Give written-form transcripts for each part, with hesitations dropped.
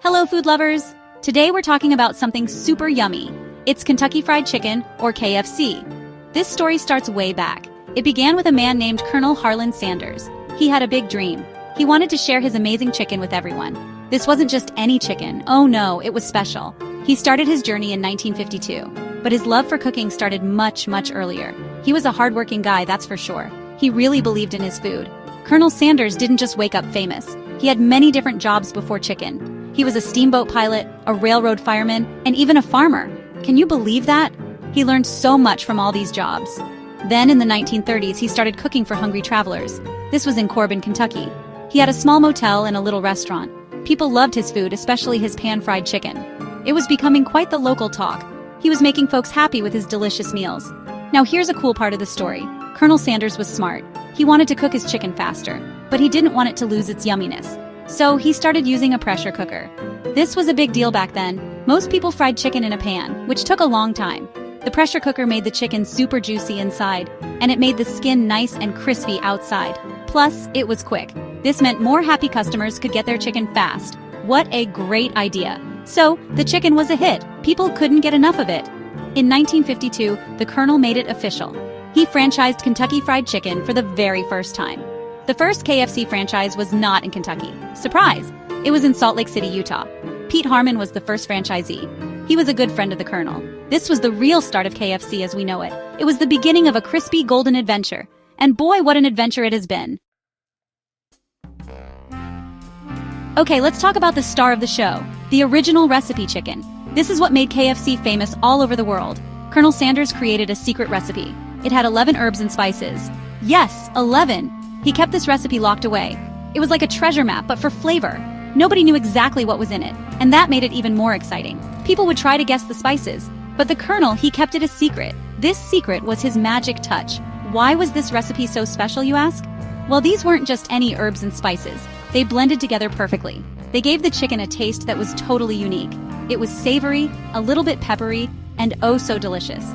Hello, food lovers! Today we're talking about something super yummy. It's Kentucky Fried Chicken, or KFC. This story starts way back. It began with a man named Colonel Harlan Sanders. He had a big dream. He wanted to share his amazing chicken with everyone. This wasn't just any chicken. Oh no, it was special. He started his journey in 1952, but his love for cooking started much earlier. He was a hardworking guy, that's for sure. He really believed in his food. Colonel Sanders didn't just wake up famous. He had many different jobs before chicken. He was a steamboat pilot, a railroad fireman, and even a farmer. Can you believe that? He learned so much from all these jobs. Then in the 1930s, he started cooking for hungry travelers. This was in Corbin, Kentucky. He had a small motel and a little restaurant. People loved his food, especially his pan-fried chicken. It was becoming quite the local talk. He was making folks happy with his delicious meals. Now here's a cool part of the story. Colonel Sanders was smart. He wanted to cook his chicken faster, but he didn't want it to lose its yumminess. So he started using a pressure cooker. This was a big deal back then. Most people fried chicken in a pan, which took a long time. The pressure cooker made the chicken super juicy inside, and it made the skin nice and crispy outside. Plus, it was quick. This meant more happy customers could get their chicken fast. What a great idea! So, the chicken was a hit. People couldn't get enough of it. In 1952, the Colonel made it official. He franchised Kentucky Fried Chicken for the very first time. The first KFC franchise was not in Kentucky. Surprise! It was in Salt Lake City, Utah. Pete Harmon was the first franchisee. He was a good friend of the Colonel. This was the real start of KFC as we know it. It was the beginning of a crispy golden adventure. And boy, what an adventure it has been. Okay, let's talk about the star of the show, the original recipe chicken. This is what made KFC famous all over the world. Colonel Sanders created a secret recipe. It had 11 herbs and spices. Yes, 11! He kept this recipe locked away. It was like a treasure map, but for flavor. Nobody knew exactly what was in it, and that made it even more exciting. People would try to guess the spices, but the Colonel, he kept it a secret. This secret was his magic touch. Why was this recipe so special, you ask? Well, these weren't just any herbs and spices. They blended together perfectly. They gave the chicken a taste that was totally unique. It was savory, a little bit peppery, and oh so delicious.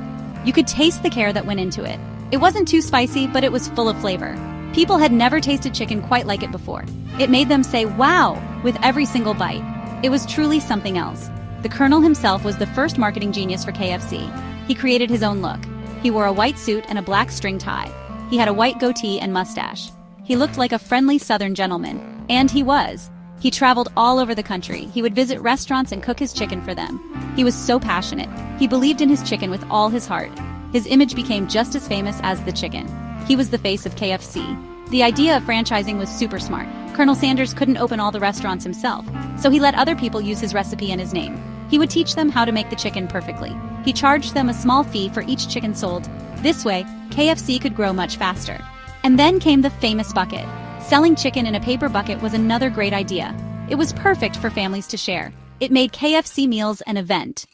You could taste the care that went into it. It wasn't too spicy, but it was full of flavor. People had never tasted chicken quite like it before. It made them say, wow, with every single bite. It was truly something else. The Colonel himself was the first marketing genius for KFC. He created his own look. He wore a white suit and a black string tie. He had a white goatee and mustache. He looked like a friendly Southern gentleman. And he was. He traveled all over the country. He would visit restaurants and cook his chicken for them. He was so passionate. He believed in his chicken with all his heart. His image became just as famous as the chicken. He was the face of KFC. The idea of franchising was super smart. Colonel Sanders couldn't open all the restaurants himself, so he let other people use his recipe and his name. He would teach them how to make the chicken perfectly. He charged them a small fee for each chicken sold. This way, KFC could grow much faster. And then came the famous bucket. Selling chicken in a paper bucket was another great idea. It was perfect for families to share. It made KFC meals an event.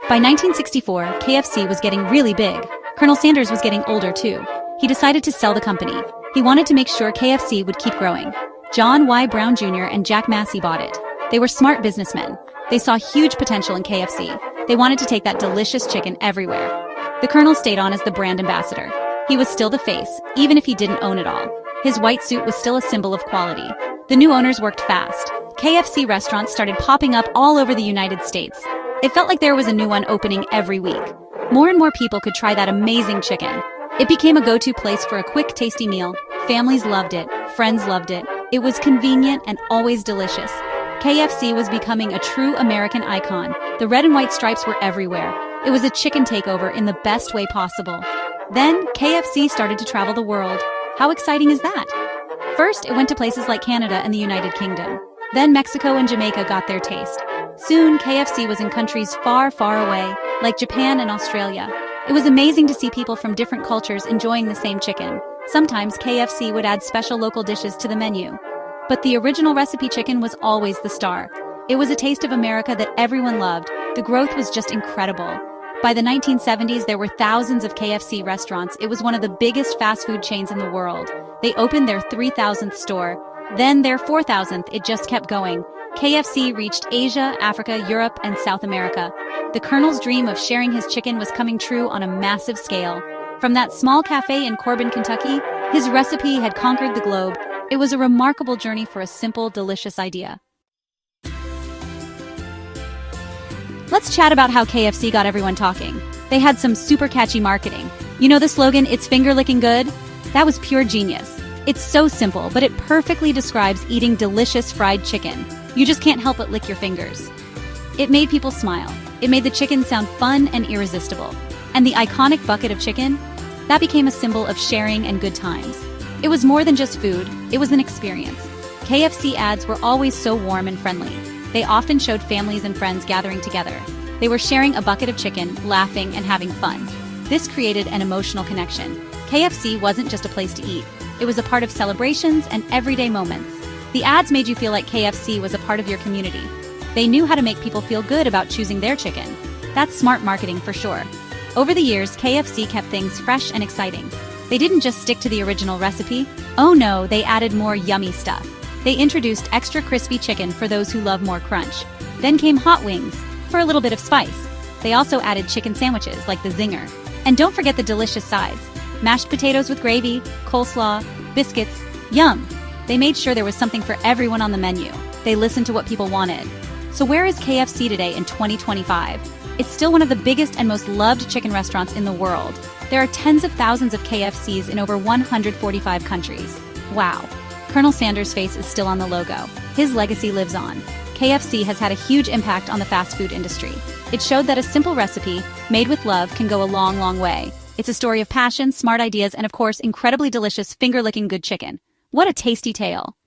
By 1964, KFC was getting really big. Colonel Sanders was getting older too. He decided to sell the company. He wanted to make sure KFC would keep growing. John Y. Brown Jr. and Jack Massey bought it. They were smart businessmen. They saw huge potential in KFC. They wanted to take that delicious chicken everywhere. The Colonel stayed on as the brand ambassador. He was still the face, even if he didn't own it all. His white suit was still a symbol of quality. The new owners worked fast. KFC restaurants started popping up all over the United States. It felt like there was a new one opening every week. More and more people could try that amazing chicken. It became a go-to place for a quick, tasty meal. Families loved it. Friends loved it. It was convenient and always delicious. KFC was becoming a true American icon. The red and white stripes were everywhere. It was a chicken takeover in the best way possible. Then, KFC started to travel the world. How exciting is that? First, it went to places like Canada and the United Kingdom. Then Mexico and Jamaica got their taste. Soon, KFC was in countries far away, like Japan and Australia. It was amazing to see people from different cultures enjoying the same chicken. Sometimes KFC would add special local dishes to the menu. But the original recipe chicken was always the star. It was a taste of America that everyone loved. The growth was just incredible. By the 1970s, there were thousands of KFC restaurants. It was one of the biggest fast food chains in the world. They opened their 3,000th store. Then their 4,000th, it just kept going. KFC reached Asia, Africa, Europe, and South America. The Colonel's dream of sharing his chicken was coming true on a massive scale. From that small cafe in Corbin, Kentucky, his recipe had conquered the globe. It was a remarkable journey for a simple, delicious idea. Let's chat about how KFC got everyone talking. They had some super catchy marketing. You know the slogan, "It's finger-licking good"? That was pure genius. It's so simple, but it perfectly describes eating delicious fried chicken. You just can't help but lick your fingers. It made people smile. It made the chicken sound fun and irresistible. And the iconic bucket of chicken? That became a symbol of sharing and good times. It was more than just food, it was an experience. KFC ads were always so warm and friendly. They often showed families and friends gathering together. They were sharing a bucket of chicken, laughing, and having fun. This created an emotional connection. KFC wasn't just a place to eat. It was a part of celebrations and everyday moments. The ads made you feel like KFC was a part of your community. They knew how to make people feel good about choosing their chicken. That's smart marketing for sure. Over the years, KFC kept things fresh and exciting. They didn't just stick to the original recipe. Oh no, they added more yummy stuff. They introduced extra crispy chicken for those who love more crunch. Then came hot wings, for a little bit of spice. They also added chicken sandwiches like the Zinger. And don't forget the delicious sides. Mashed potatoes with gravy, coleslaw, biscuits, yum! They made sure there was something for everyone on the menu. They listened to what people wanted. So where is KFC today in 2025? It's still one of the biggest and most loved chicken restaurants in the world. There are tens of thousands of KFCs in over 145 countries. Wow. Colonel Sanders' face is still on the logo. His legacy lives on. KFC has had a huge impact on the fast food industry. It showed that a simple recipe, made with love, can go a long, long way. It's a story of passion, smart ideas, and of course, incredibly delicious finger-licking good chicken. What a tasty tale.